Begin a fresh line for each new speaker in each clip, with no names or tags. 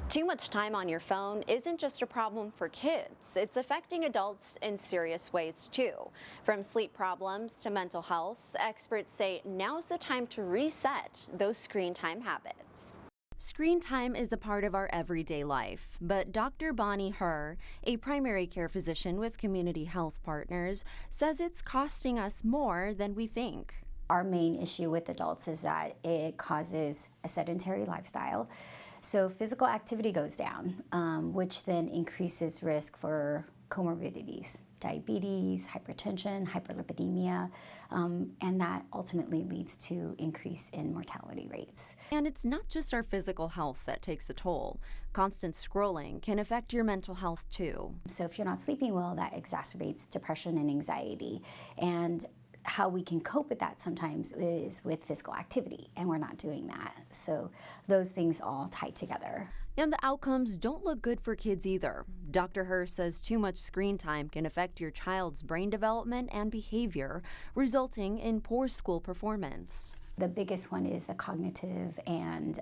Too much time on your phone isn't just a problem for kids. It's affecting adults in serious ways too. From sleep problems to mental health, experts say now's the time to reset those screen time habits. Screen time is a part of our everyday life, but Dr. Bonnie Herr, a primary care physician with Community Health Partners, says it's costing us more than we think.
Our main issue with adults is that it causes a sedentary lifestyle. So physical activity goes down, which then increases risk for comorbidities, diabetes, hypertension, hyperlipidemia, and that ultimately leads to increase in mortality rates.
And it's not just our physical health that takes a toll. Constant scrolling can affect your mental health too.
So if you're not sleeping well, that exacerbates depression and anxiety. And how we can cope with that sometimes is with physical activity, and we're not doing that. So those things all tie together.
And the outcomes don't look good for kids either. Dr. Herr says too much screen time can affect your child's brain development and behavior, resulting in poor school performance.
The biggest one is the cognitive and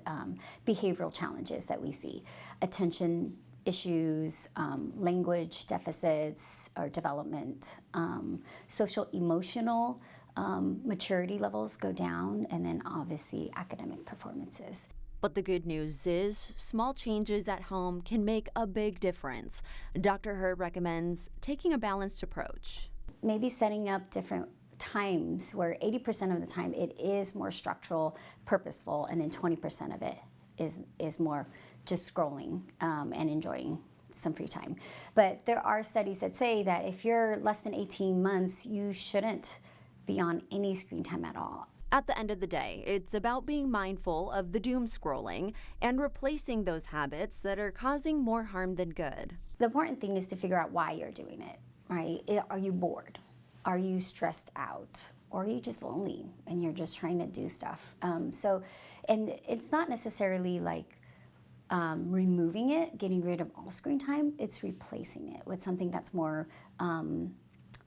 behavioral challenges that we see. Attention issues, language deficits or development, social emotional maturity levels go down, and then obviously academic performances.
But the good news is small changes at home can make a big difference. Dr. Herr recommends taking a balanced approach.
Maybe setting up different times where 80% of the time it is more structural, purposeful, and then 20% of it is more just scrolling and enjoying some free time. But there are studies that say that if you're less than 18 months, you shouldn't be on any screen time at all.
At the end of the day, it's about being mindful of the doom scrolling and replacing those habits that are causing more harm than good.
The important thing is to figure out why you're doing it, right? Are you bored? Are you stressed out? Or are you just lonely and you're just trying to do stuff? And it's not necessarily like removing it, getting rid of all screen time. It's replacing it with something that's more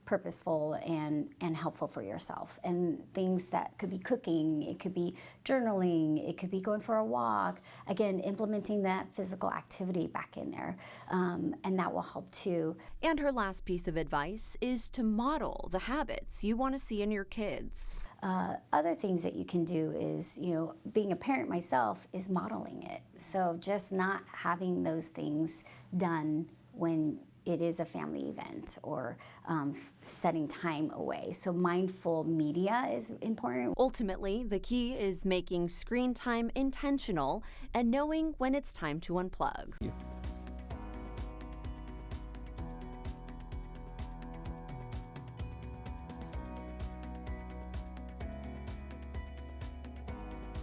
purposeful and helpful for yourself. And things that could be cooking, it could be journaling, it could be going for a walk. Again, implementing that physical activity back in there, and that will help too.
And her last piece of advice is to model the habits you want to see in your kids.
Other things that you can do is, being a parent myself is modeling it. So just not having those things done when it is a family event or setting time away. So mindful media is important.
Ultimately, the key is making screen time intentional and knowing when it's time to unplug.